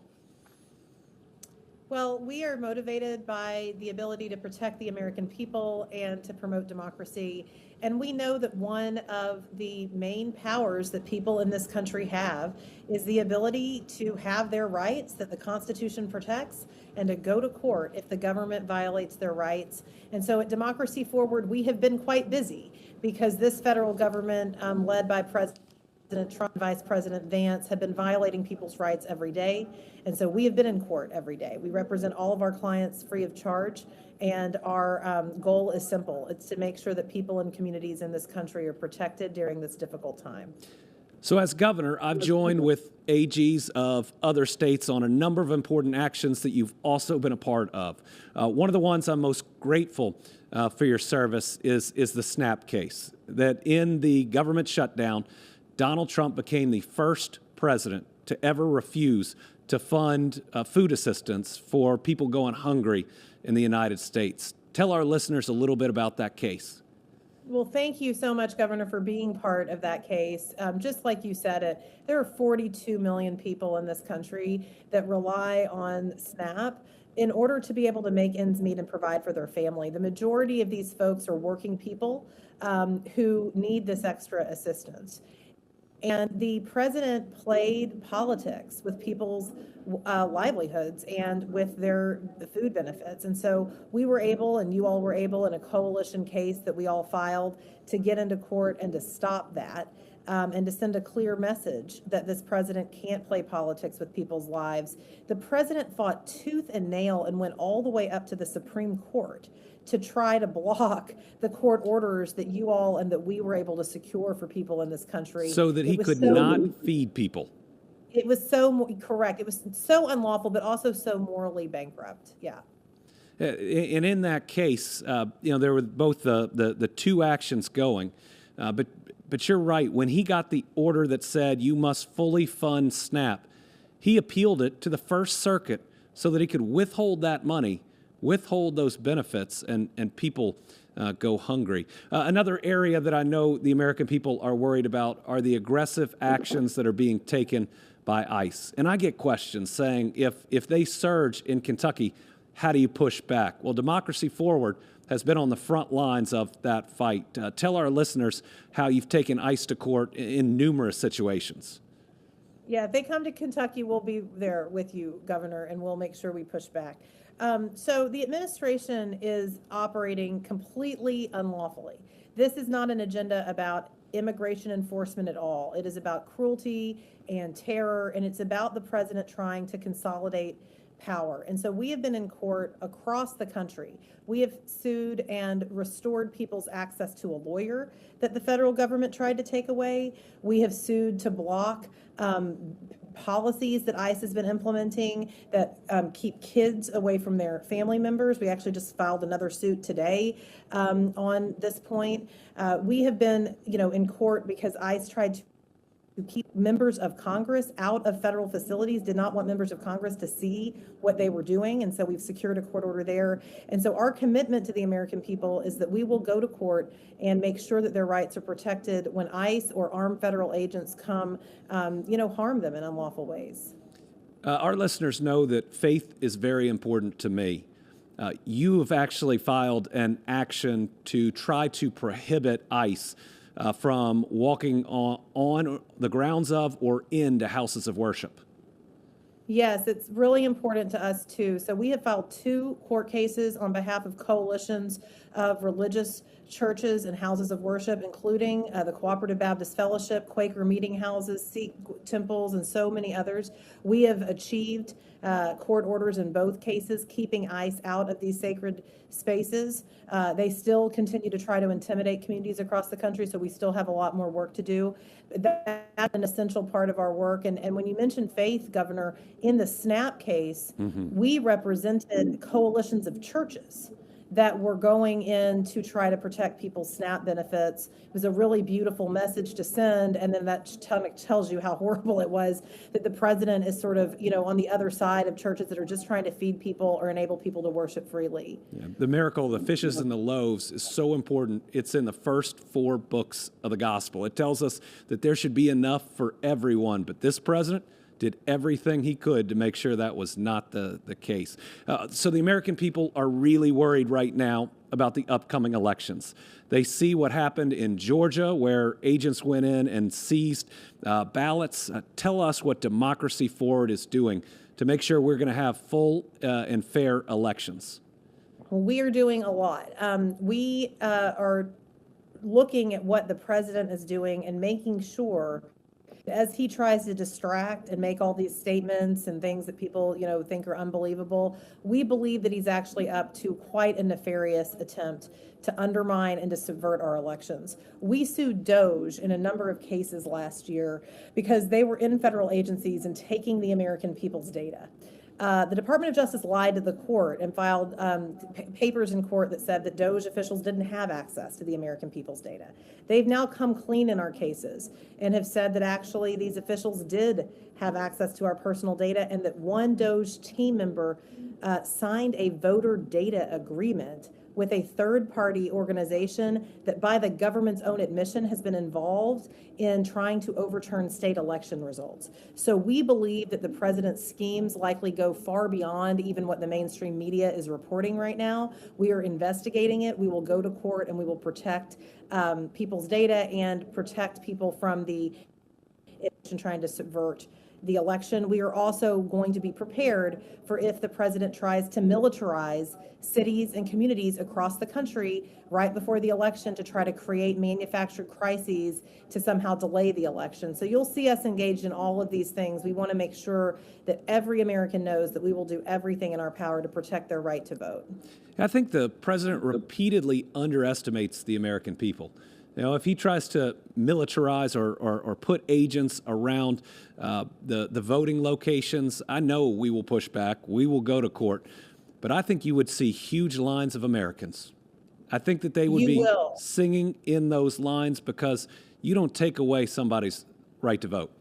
Well, we are motivated by the ability to protect the American people and to promote democracy. And we know that one of the main powers that people in this country have is the ability to have their rights that the Constitution protects and to go to court if the government violates their rights. And so at Democracy Forward, we have been quite busy because this federal government, led by President Trump and Vice President Vance, have been violating people's rights every day. And so we have been in court every day. We represent all of our clients free of charge. And our goal is simple. It's to make sure that people and communities in this country are protected during this difficult time. So as governor, I've joined with AGs of other states on a number of important actions that you've also been a part of. One of the ones I'm most grateful for your service is the SNAP case, that in the government shutdown, Donald Trump became the first president to ever refuse to fund food assistance for people going hungry in the United States. Tell our listeners a little bit about that case. Well, thank you so much, Governor, for being part of that case. Just like you said, there are 42 million people in this country that rely on SNAP in order to be able to make ends meet and provide for their family. The majority of these folks are working people who need this extra assistance. And the president played politics with people's livelihoods and with their food benefits. And so we were able, and you all were able, in a coalition case that we all filed, to get into court and to stop that and to send a clear message that this president can't play politics with people's lives. The president fought tooth and nail and went all the way up to the Supreme Court to try to block the court orders that you all and that we were able to secure for people in this country. So that he could not feed people. It was so correct. It was so unlawful, but also so morally bankrupt. Yeah. And in that case, there were both the two actions going, but you're right. When he got the order that said you must fully fund SNAP, he appealed it to the First Circuit so that he could withhold that money, withhold those benefits, and people go hungry. Another area that I know the American people are worried about are the aggressive actions that are being taken by ICE. And I get questions saying, if they surge in Kentucky, how do you push back? Well, Democracy Forward has been on the front lines of that fight. Tell our listeners how you've taken ICE to court in numerous situations. Yeah, if they come to Kentucky, we'll be there with you, Governor, and we'll make sure we push back. So the administration is operating completely unlawfully. This is not an agenda about immigration enforcement at all. It is about cruelty and terror, and it's about the president trying to consolidate power. And so we have been in court across the country. We have sued and restored people's access to a lawyer that the federal government tried to take away. We have sued to block policies that ICE has been implementing that keep kids away from their family members. We actually just filed another suit today on this point. We have been, in court because ICE tried to keep members of Congress out of federal facilities, did not want members of Congress to see what they were doing. And so we've secured a court order there. And so our commitment to the American people is that we will go to court and make sure that their rights are protected when ICE or armed federal agents come, harm them in unlawful ways. Our listeners know that faith is very important to me. You have actually filed an action to try to prohibit ICE from walking on the grounds of or into houses of worship. Yes, it's really important to us too. So we have filed 2 court cases on behalf of coalitions of religious churches and houses of worship, including the Cooperative Baptist Fellowship, Quaker Meeting Houses, Sikh temples, and so many others. We have achieved court orders in both cases, keeping ICE out of these sacred spaces. They still continue to try to intimidate communities across the country, so we still have a lot more work to do. That's an essential part of our work. And when you mentioned faith, Governor, in the SNAP case, we represented coalitions of churches that were going in to try to protect people's SNAP benefits. It was a really beautiful message to send, and then that tells you how horrible it was that the president is sort of, on the other side of churches that are just trying to feed people or enable people to worship freely. Yeah, the miracle of the fishes and the loaves is so important. It's in the first 4 books of the gospel. It tells us that there should be enough for everyone, but this president did everything he could to make sure that was not the case. So the American people are really worried right now about the upcoming elections. They see what happened in Georgia, where agents went in and seized ballots. Tell us what Democracy Forward is doing to make sure we're going to have full and fair elections. Well, we are doing a lot. We are looking at what the president is doing and making sure as he tries to distract and make all these statements and things that people, think are unbelievable, we believe that he's actually up to quite a nefarious attempt to undermine and to subvert our elections. We sued DOJ in a number of cases last year because they were in federal agencies and taking the American people's data. The Department of Justice lied to the court and filed papers in court that said that DOJ officials didn't have access to the American people's data. They've now come clean in our cases and have said that actually these officials did have access to our personal data, and that one DOJ team member signed a voter data agreement with a third-party organization that, by the government's own admission, has been involved in trying to overturn state election results. So we believe that the president's schemes likely go far beyond even what the mainstream media is reporting right now. We are investigating it. We will go to court and we will protect people's data and protect people from the trying to subvert the election. We are also going to be prepared for if the president tries to militarize cities and communities across the country right before the election to try to create manufactured crises to somehow delay the election. So you'll see us engaged in all of these things. We want to make sure that every American knows that we will do everything in our power to protect their right to vote. I think the president repeatedly underestimates the American people. If he tries to militarize or put agents around the voting locations, I know we will push back. We will go to court. But I think you would see huge lines of Americans. I think that they would be singing in those lines because you don't take away somebody's right to vote.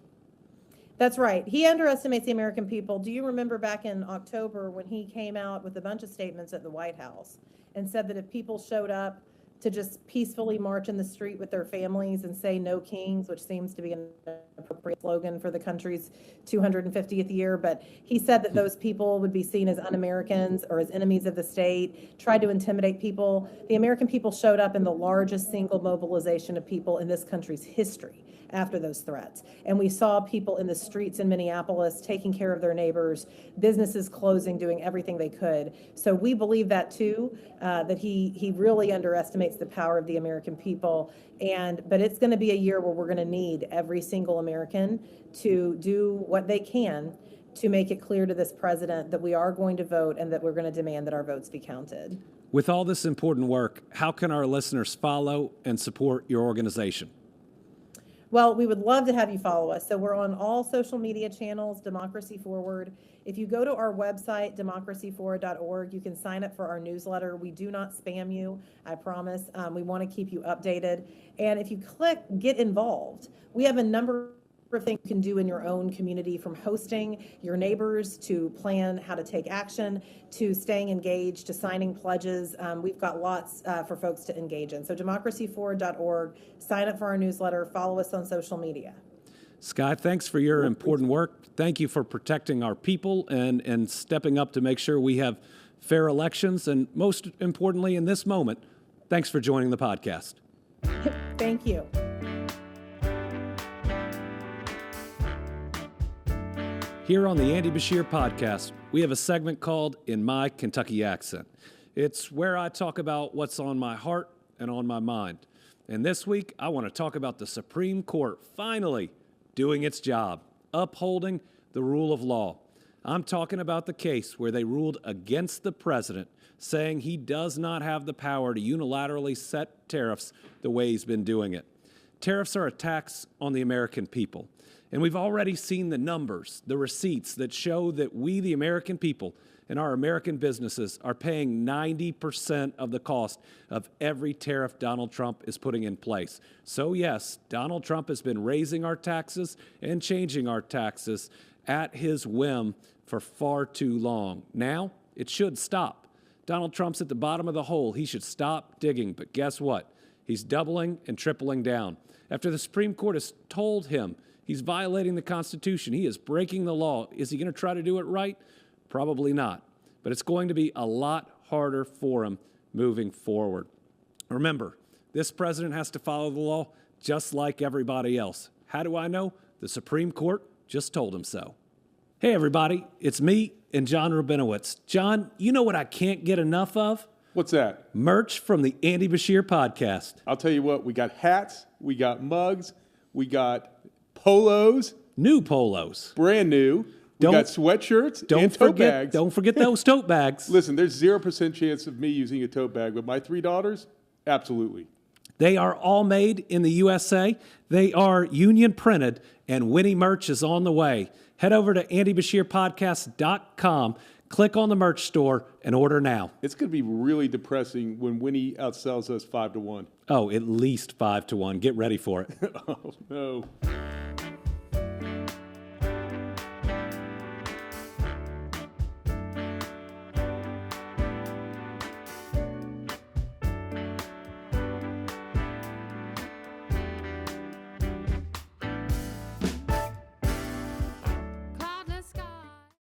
That's right. He underestimates the American people. Do you remember back in October when he came out with a bunch of statements at the White House and said that if people showed up to just peacefully march in the street with their families and say no kings, which seems to be an appropriate slogan for the country's 250th year, but he said that those people would be seen as un-Americans or as enemies of the state, tried to intimidate people. The American people showed up in the largest single mobilization of people in this country's history after those threats. And we saw people in the streets in Minneapolis taking care of their neighbors, businesses closing, doing everything they could. So we believe that too, that he really underestimates the power of the American people. But it's going to be a year where we're going to need every single American to do what they can to make it clear to this president that we are going to vote and that we're going to demand that our votes be counted. With all this important work, how can our listeners follow and support your organization? Well, we would love to have you follow us. So we're on all social media channels, Democracy Forward. If you go to our website, democracyforward.org, you can sign up for our newsletter. We do not spam you, I promise. We want to keep you updated. And if you click Get Involved, we have a number of things you can do in your own community, from hosting your neighbors to plan how to take action to staying engaged to signing pledges. We've got lots for folks to engage in. So democracyforward.org, sign up for our newsletter, follow us on social media. Skye, thanks for your important work. Thank you for protecting our people and stepping up to make sure we have fair elections. And most importantly, in this moment, thanks for joining the podcast. Thank you. Here on the Andy Beshear Podcast, we have a segment called In My Kentucky Accent. It's where I talk about what's on my heart and on my mind. And this week, I want to talk about the Supreme Court finally doing its job, upholding the rule of law. I'm talking about the case where they ruled against the president, saying he does not have the power to unilaterally set tariffs the way he's been doing it. Tariffs are a tax on the American people. And we've already seen the numbers, the receipts that show that we, the American people, and our American businesses are paying 90% of the cost of every tariff Donald Trump is putting in place. So yes, Donald Trump has been raising our taxes and changing our taxes at his whim for far too long. Now, it should stop. Donald Trump's at the bottom of the hole. He should stop digging. But guess what? He's doubling and tripling down. After the Supreme Court has told him he's violating the Constitution, he is breaking the law, is he going to try to do it right? Probably not. But it's going to be a lot harder for him moving forward. Remember, this president has to follow the law just like everybody else. How do I know? The Supreme Court just told him so. Hey, everybody, it's me and John Rabinowitz. John, you know what I can't get enough of? What's that? Merch from the Andy Beshear Podcast. I'll tell you what, we got hats, we got mugs, we got polos. New polos. Brand new. We got sweatshirts and tote bags. Don't forget those tote bags. Listen, there's 0% chance of me using a tote bag, but my 3 daughters, absolutely. They are all made in the USA. They are union printed, and Winnie merch is on the way. Head over to andybeshearpodcast.com, click on the merch store, and order now. It's going to be really depressing when Winnie outsells us 5-1. Oh, at least 5-1. Get ready for it. Oh, no.